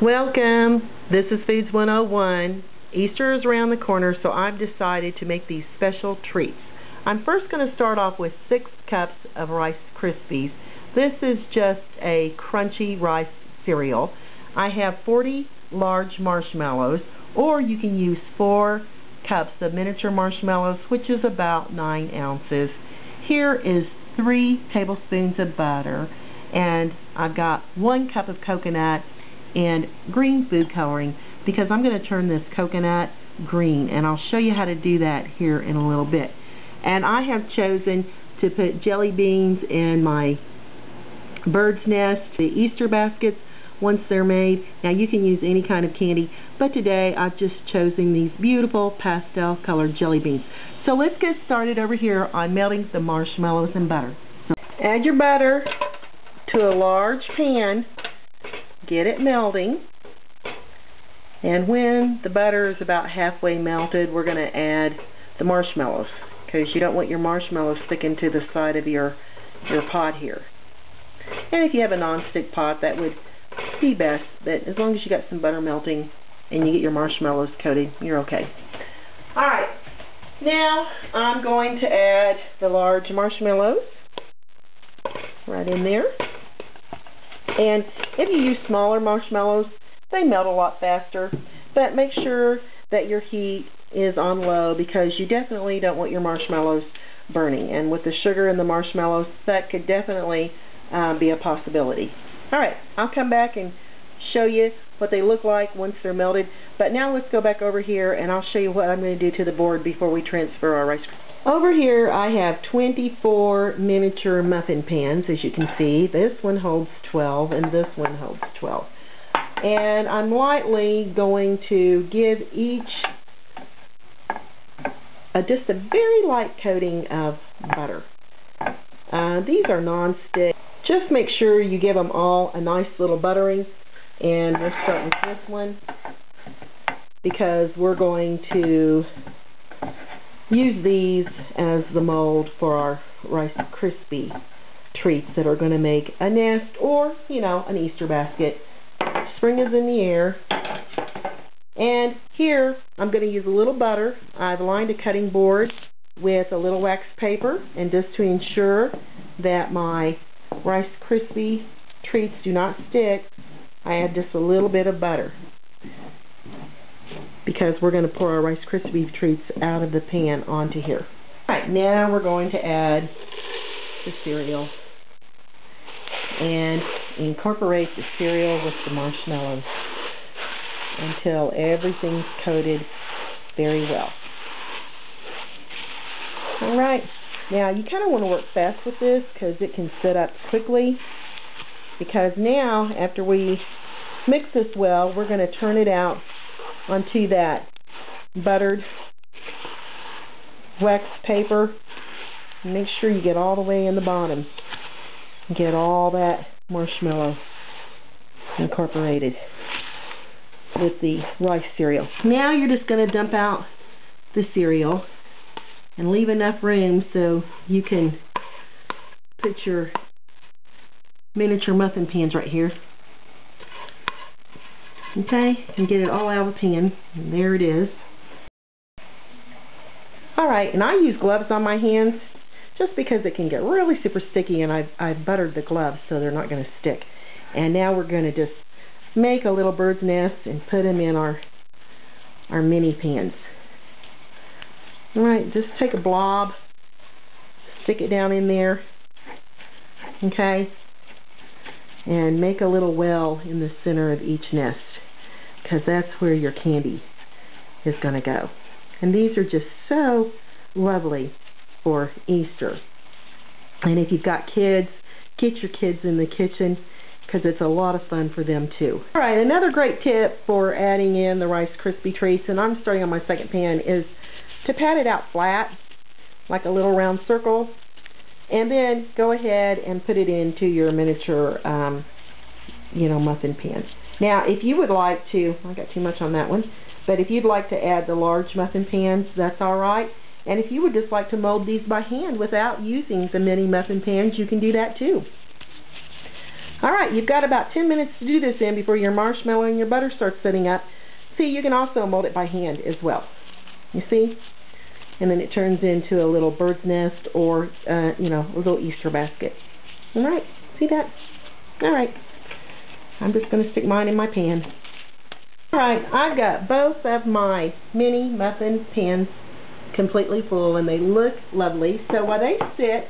Welcome. This is Foods 101. Easter is around the corner, so I've decided to make these special treats. I'm first going to start off with 6 cups of Rice Krispies. This is just a crunchy rice cereal. I have 40 large marshmallows, or you can use 4 cups of miniature marshmallows, which is about 9 ounces. Here is 3 tablespoons of butter, and I've got 1 cup of coconut and green food coloring, because I'm going to turn this coconut green, and I'll show you how to do that here in a little bit. And I have chosen to put jelly beans in my bird's nest, the Easter baskets, once they're made. Now you can use any kind of candy, but today I've just chosen these beautiful pastel colored jelly beans. So let's get started over here on melting the marshmallows and butter. So add your butter to a large pan. Get it melting, and when the butter is about halfway melted, we're going to add the marshmallows, because you don't want your marshmallows sticking to the side of your pot here. And if you have a non-stick pot, that would be best, but as long as you got some butter melting and you get your marshmallows coated, you're okay. Alright, now I'm going to add the large marshmallows right in there. And if you use smaller marshmallows, they melt a lot faster, but make sure that your heat is on low, because you definitely don't want your marshmallows burning. And with the sugar and the marshmallows, that could definitely be a possibility. Alright, I'll come back and show you what they look like once they're melted. But now let's go back over here and I'll show you what I'm going to do to the board before we transfer our rice. Over here I have 24 miniature muffin pans, as you can see. This one holds 12 and this one holds 12. And I'm lightly going to give each just a very light coating of butter. These are non-stick. Just make sure you give them all a nice little buttering. And we'll start with this one, because we're going to use these as the mold for our Rice Krispie treats that are going to make a nest, or, you know, an Easter basket. Spring is in the air. And here I'm going to use a little butter. I've lined a cutting board with a little wax paper, and just to ensure that my Rice Krispie treats do not stick, I add just a little bit of butter, because we're going to pour our Rice Krispie treats out of the pan onto here. Alright, now we're going to add the cereal and incorporate the cereal with the marshmallows until everything's coated very well. Alright, now you kind of want to work fast with this, because it can set up quickly. Because now, after we mix this well, we're going to turn it out onto that buttered wax paper. Make sure you get all the way in the bottom. Get all that marshmallow incorporated with the rice cereal. Now you're just going to dump out the cereal and leave enough room so you can put your miniature muffin pans right here. Okay, and get it all out of the pan. And there it is. Alright, and I use gloves on my hands just because it can get really super sticky, and I've buttered the gloves so they're not going to stick. And now we're going to just make a little bird's nest and put them in our mini pans. Alright, just take a blob, stick it down in there. Okay, and make a little well in the center of each nest, because that's where your candy is going to go. And these are just so lovely for Easter. And if you've got kids, get your kids in the kitchen, because it's a lot of fun for them too. Alright, another great tip for adding in the Rice Krispie treats, and I'm starting on my second pan, is to pat it out flat, like a little round circle. And then go ahead and put it into your miniature, muffin pan. Now, if you would like to, I got too much on that one, but if you'd like to add the large muffin pans, that's alright. And if you would just like to mold these by hand without using the mini muffin pans, you can do that too. Alright, you've got about 10 minutes to do this in before your marshmallow and your butter starts setting up. See, you can also mold it by hand as well. You see? And then it turns into a little bird's nest or, a little Easter basket. Alright, see that? Alright. I'm just going to stick mine in my pan. Alright, I've got both of my mini muffin pans completely full and they look lovely. So while they sit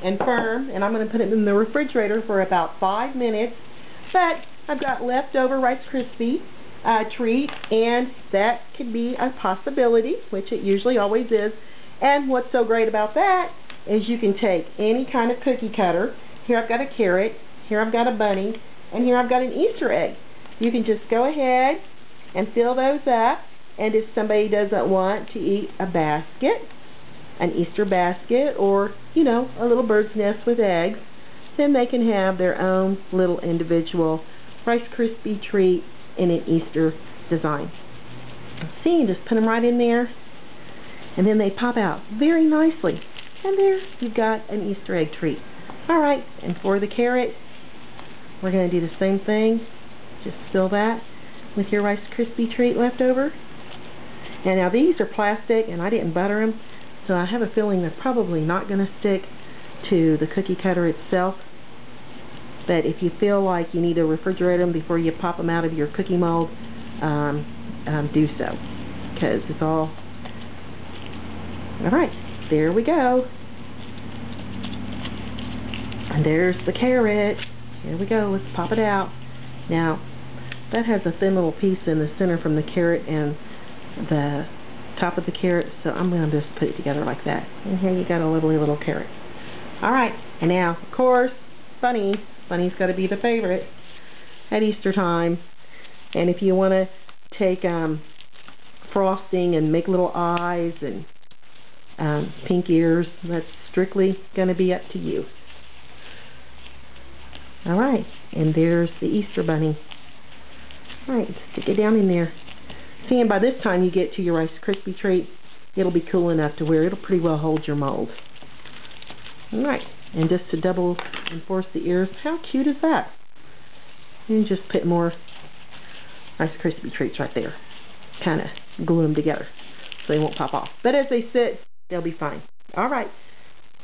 and firm, and I'm going to put it in the refrigerator for about 5 minutes, but I've got leftover Rice Krispie treat, and that could be a possibility, which it usually always is. And what's so great about that is you can take any kind of cookie cutter. Here I've got a carrot, here I've got a bunny, and here I've got an Easter egg. You can just go ahead and fill those up, and if somebody doesn't want to eat a basket, an Easter basket, or, a little bird's nest with eggs, then they can have their own little individual Rice Krispie treat in an Easter design. See, you just put them right in there, and then they pop out very nicely. And there, you've got an Easter egg treat. Alright, and for the carrot, we're going to do the same thing. Just fill that with your Rice Krispie treat left over. And now these are plastic, and I didn't butter them, so I have a feeling they're probably not going to stick to the cookie cutter itself. But if you feel like you need to refrigerate them before you pop them out of your cookie mold, do so, because it's all... Alright, there we go. And there's the carrot. Here we go, let's pop it out. Now, that has a thin little piece in the center from the carrot and the top of the carrot, so I'm going to just put it together like that. And here you got a lovely little carrot. Alright, and now, of course, Bunny. Bunny's got to be the favorite at Easter time. And if you want to take frosting and make little eyes and pink ears, that's strictly going to be up to you. Alright, and there's the Easter Bunny. Alright, stick it down in there. See, and by this time you get to your Rice Krispie treat, it'll be cool enough to where it'll pretty well hold your mold. Alright, and just to double enforce the ears, how cute is that? And just put more Rice Krispie treats right there. Kind of glue them together so they won't pop off. But as they sit, they'll be fine. Alright,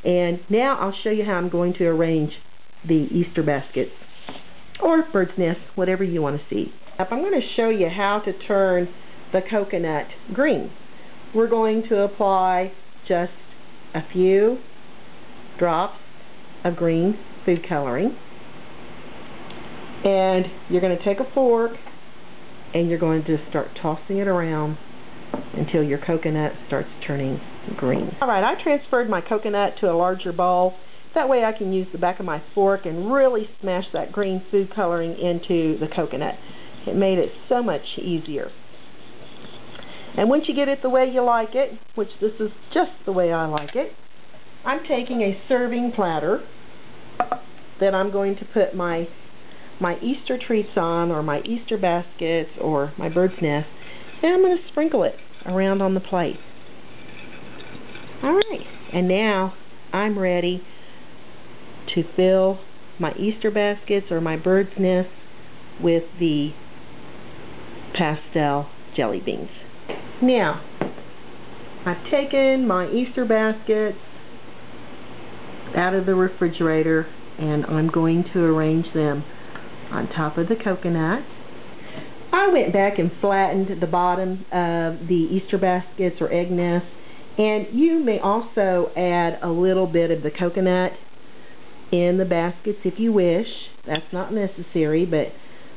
and now I'll show you how I'm going to arrange the Easter baskets, or bird's nest, whatever you want to see. I'm going to show you how to turn the coconut green. We're going to apply just a few drops of green food coloring, and you're going to take a fork and you're going to start tossing it around until your coconut starts turning green. Alright, I transferred my coconut to a larger bowl. That way I can use the back of my fork and really smash that green food coloring into the coconut. It made it so much easier. And once you get it the way you like it, which this is just the way I like it, I'm taking a serving platter that I'm going to put my Easter treats on, or my Easter baskets, or my bird's nest, and I'm going to sprinkle it around on the plate. Alright, and now I'm ready to fill my Easter baskets or my bird's nest with the pastel jelly beans. Now, I've taken my Easter baskets out of the refrigerator and I'm going to arrange them on top of the coconut. I went back and flattened the bottom of the Easter baskets or egg nests, and you may also add a little bit of the coconut in the baskets if you wish. That's not necessary, but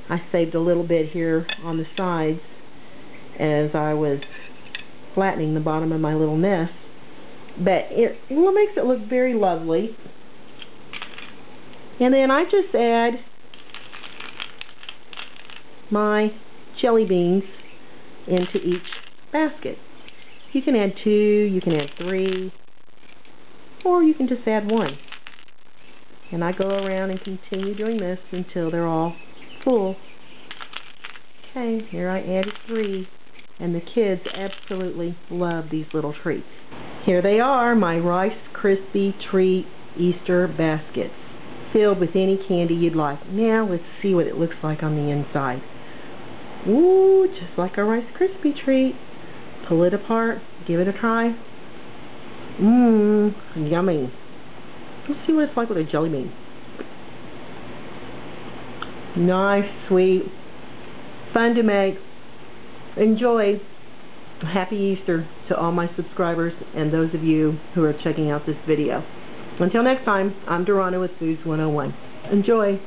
I saved a little bit here on the sides as I was flattening the bottom of my little nest. But it makes it look very lovely. And then I just add my jelly beans into each basket. You can add 2, you can add 3, or you can just add 1. And I go around and continue doing this until they're all full. Okay, here I added 3, and the kids absolutely love these little treats. Here they are, my Rice Krispie treat Easter baskets. filled with any candy you'd like. Now let's see what it looks like on the inside. Ooh, just like a Rice Krispie treat. Pull it apart, give it a try. Mmm, yummy. Let's see what it's like with a jelly bean. Nice, sweet, fun to make. Enjoy. Happy Easter to all my subscribers and those of you who are checking out this video. Until next time, I'm Dorana with Foods 101. Enjoy.